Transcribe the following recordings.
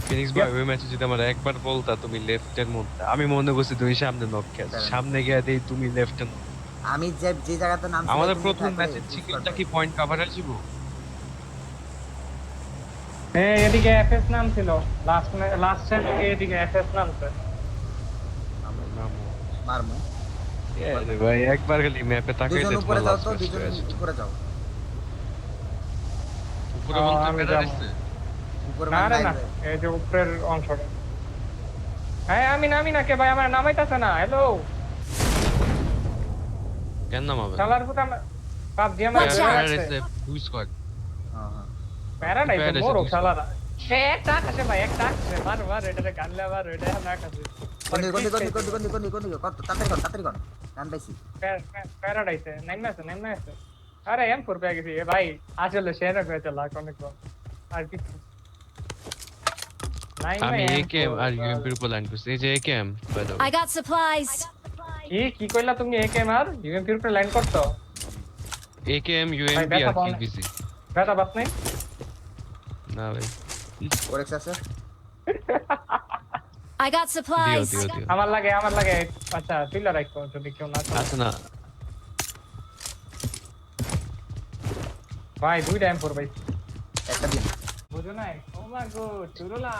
Phoenix ভাই ওই ম্যাচে যদি আমার একবার বলতা তুমি লেফটের মধ্যে, আমি মনে করছি তুমি সামনে নক খেয়েছো, সামনে গিয়ে দেই তুমি লেফটে নক। আমি যে জায়গাতে নামছি ভাই আমাদের তুমি প্রথম থাকলে ম্যাচের বুঝ চিকেনটা করবে। কি পয়েন্ট কভারেজ ছিল? এদিকে এফএস নাম ছিল, লাস্ট টাইম এদিকে এফএস নামছে। নামো মারমু রে ভাই, একবার খালি ম্যাপে দুজন তাকাইলে উপরে তোমার যাও লাস্ট তো, ম্যাচ দুজন হয়ে যেত। উপরে যাও। উপরে বলতে আমি যাবো প্যারাডাইসে? উপরে না মানে রে নাই না, ভাই। এই যে উপরের অংশটা। হ্যাঁ আমি নামি না কে ভাই, আমার নামাইতাছে না। হ্যালো কেন নামাবে না? শালার পুতা, পাবজি আমার ধরে রাখছে। প্যারাডাইসে দুই স্কোয়াড। হ্যাঁ হ্যাঁ প্যারাডাইসে প্যারাডাইসে মোরক দুই স্কোয়াড। শালারা। সে একটা আকাশে ভাই, একটা আকাশে মার এটারে গানলে মার, এটা না আকাশে। কোন কত তাড়াতাড়ি কর গান পাইছি। প্যারাডাইসে নাইমে আছে। আরে M4 পেয়ে গেছি এ ভাই, আসলে সেনক হয়েছে লাখ অনেক কম। আর কিছু আমি নাইমে একেএম M4 আর ইউএমপির উপর ল্যান্ড করছি, এই যে AKM by the I way. got supplies. কি কইলা তুমি? একেএম আর ইউএমপির উপরে লাইন করতো একেএম ভাই? ইউএমপি ব্যথা আর পাও না? কিলবিসি। ব্যথা পাস নাই? না ভাই, ওরেক্স আছে। I got দিও supplies. দিও দিও। আমার লাগে আচ্ছা তুইলা রাখো যদি কেউ না থাকে। আছে না? ভাই দুইটা M4 ভাই, একটা দিন বুঝো নাই? ও মাই গড চুরুলা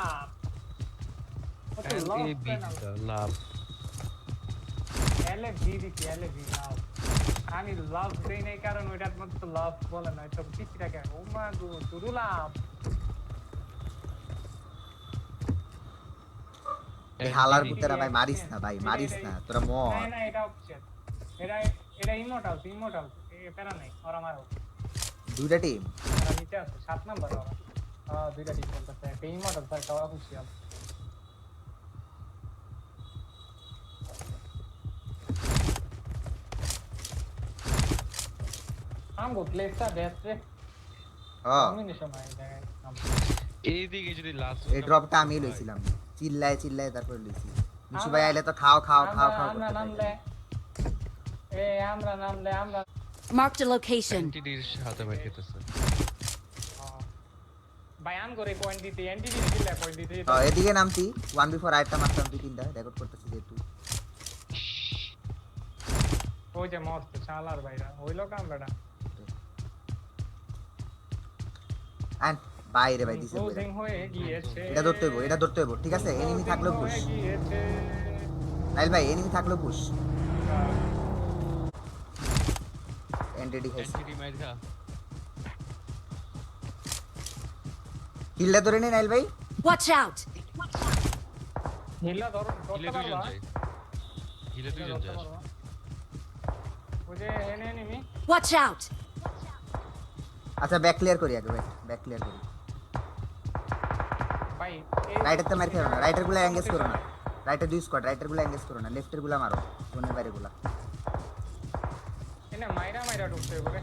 কত লস এই বিটটা লাভ। এলে দিছি লাভ। আমি লাভ দেই নাই কারণ ওইটার মধ্যে তো লাভ বলে না, তো কিছু টাকা। ও মাই গড চুরুলা এই হালার পুতেরা ভাই মারিস না ভাই, মারিস না তোরা মর। না এটা অপশন, এটা ইমোর্টাল এ প্যারা নাই। ওরা মারো, দুইটা টিম ওরা নিচে আছে 7 নাম্বার। ওরা দুইটা টিম করতেছে, একটা ইমোর্টাল স্যার কাওয়া খুশিয়াল। আমগো প্লেসটা বেস্ট রে, হ্যাঁ কম্বিনেশন হয় জায়গায়। এইদিকে যদি লাস্ট এই ড্রপটা আমি লইছিলাম, চিল্লায় তারপর লইছি। মিশু ভাই আইলে তো খাও আমরা করতে নামলে আমরা Marked a location. এনটিডির সাথে ম্যাচ খেতেছে। ভাই আম করে পয়েন্ট দিতে, এনটিডি দিলে পয়েন্ট দিতে। হ্যাঁ এদিকে নামতি 1v4 আইটা মারতাম তুই তিনটা রেকর্ড করতেছিস যেহেতু। ওই যে মস্ত শালার ভাইরা হইলো কাম বেটা। এন্ড বাইরে ভাই দিছে ক্লোজিং হয়ে গিয়েছে, এটা ধরতে হইব ঠিক আছে। এনিমি থাকলেও পুশ নাইল ভাই, এনিমি থাকলেও পুশ। এনটিডি খাইছে, এনটিডি মাইরা কিলটা ধরে নে নাইল ভাই। Watch out. হিলা ধরো হিলে করতে দুইজন পারবা? যায়, হিলে দুইজন যায়। ওই যে এনে এনিমি। Watch out. আচ্ছা ব্যাক ক্লিয়ার করি আগে, ব্যাক ক্লিয়ার করি। ভাই রাইটের তে মার খেলো না, রাইটের গুলা এঙ্গেজ করো না। রাইটের দুই স্কোয়াড, রাইটের গুলা এঙ্গেজ করো না, লেফটের গুলা মারো, জোনের বাইরে গুলা। এনে মাইরা ঢুকতে হবে,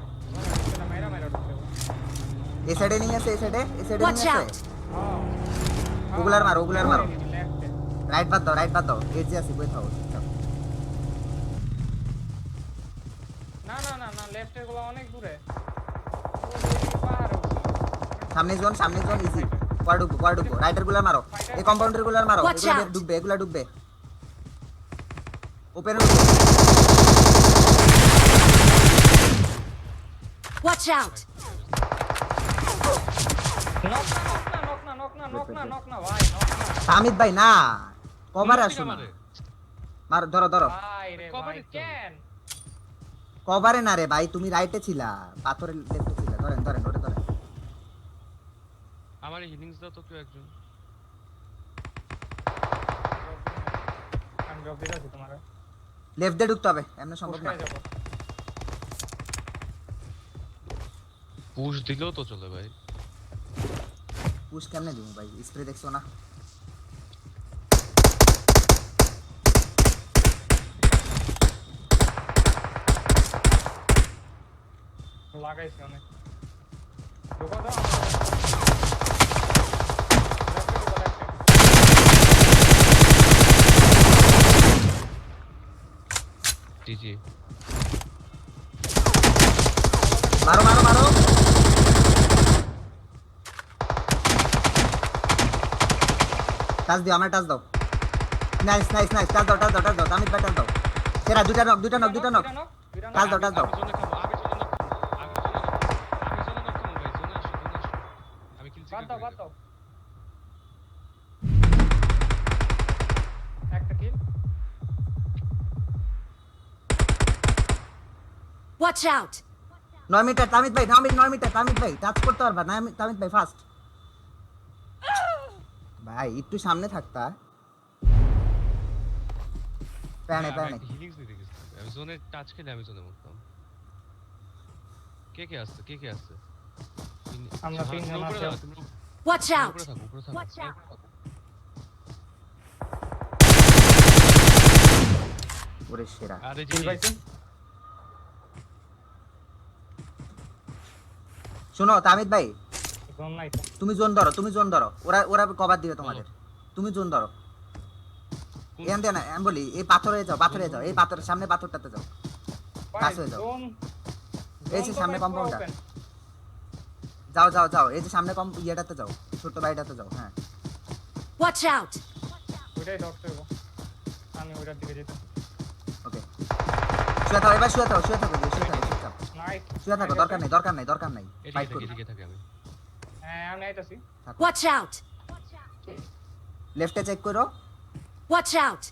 মাইরা ঢুকতে হবে। এই সাইডে নিয়ে আছে, এই সাইডে Watch নিয়ে out. আছে। ওগুলার মারো লেফটে। রাইট বাদ দাও এই যে আছে কই থাও। না লেফটের গুলো অনেক দূরে। পাহাড়ে সামনে জোন ইজি। কোয়ার ঢুকবো রাইটের গুলা মারো, এই কম্পাউন্ডার গুলা মারো, Watch এগুলা out. ডুববে ওপেন। Watch out. নক না ভাই, সামিত ভাই না কভারে আসো না, মার ধরো ভাই রে ভাই কেন? কভারে না রে ভাই, তুমি রাইটে ছিলা, পাথরের লেফটে ছিলা। ধরেন ওটা ধরেন। আমার হিলিংস দাও তো কেউ একজন। আমি জব দিতেছি তোমারে, লেফট দিয়ে ঢুকতে হবে, এমন সম্ভব না। কোথায় যাব? পুশ দিলেও তো চলে ভাই। পুশ কেমনে দিব ভাই, স্প্রে দেখছো না? লাগাইছি অনেক। ঢুকো দাও। জিজি মারো টাচ দিও আমার টাচ দাও নাইস নাইস নাইস টাচ দাও তামিদ ভাই টাচ দাও সেরা দুইটা নক দুইটা knock, টাচ দাও টাচ দাও আমি জোনে খাবো, আমি জোনে knock খাবো, ভাই, জোনে আসো, আমি কিল বাদ চিকেন দাও করে বাদ দেব। দাও একটা কিল Watch out! 9 মিটার তামিদ ভাই 9 মিটার তামিদ ভাই টাচ করতে পারবা না তামিদ ভাই ফাস্ট ভাই একটু সামনে থাকতা প্যানে প্যানে হিলিংস দিতে গেছি আমি জোনে টাচ খেলে আমি জোনে মরতাম কে আসছে আমরা তিনজন আছি। Watch out! উপরে থাকো ওরে সেরা আরে কিল জি পাইছি শোনো তামিদ ভাই জোন নাই তো তুমি জোন ধরো ওরা কভার দিবে তোমাদের তুমি জোন ধরো এখান দিয়ে না আমি বলি এই পাথরে যাও এই পাথরের সামনে পাথরটাতে যাও কাছে হয়ে যাও। জোন এই যে জোন তো সামনে ভাই কম্পাউন্ডটা পুরো open। যাও এই যে সামনে কম ইয়েটাতে যাও ছোট বাড়িটাতে যাও হ্যাঁ Watch out! ওইটাই ডক্টর গো আমি ওইটার দিকে যেতে ওকে শুয়ে থাকো এবার শুয়ে থাকো নাইস শুয়ে থাকো দরকার নাই ফাইট করো এদিকে থাকে আমি হ্যাঁ আমি আইতাছি Watch out! লেফটে চেক করো Watch out!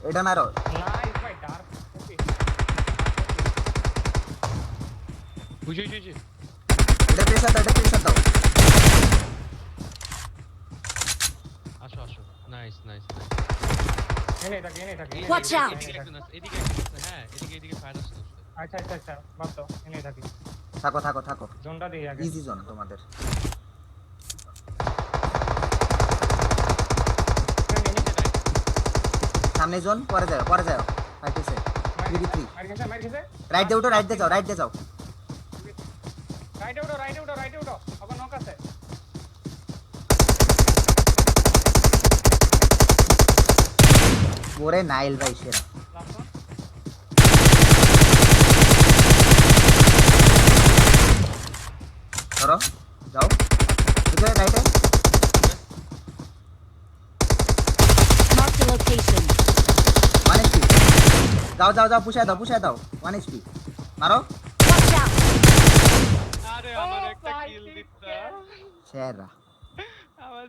এটা মারো নাইস ভাই ডার্ক ওকে বুঝি এটা প্রেসার দাও আসো নাইস এনে থাকি Watch out! এদিকে একজন আছে হ্যাঁ এদিকে ফায়ার আসছে আচ্ছা বাদ দাও এনে থাকি থাকো জোনটা দিই আগে ইজি জোন তোমাদের সামনে জোন পরে যাও ফাইটেছে 3v3 মার গেছে রাইট দিয়ে যাও রাইটে উঠো আবার নক আছে ওরে নাইল ভাই সেরা লাস্ট ওয়ান ধরো যাও এদিকে রাইটে Mark the location. 1 HP যাও পুষায় দাও 1 HP মারো Watch out! আরে আমার একটা কিল দিতা সেরা আমার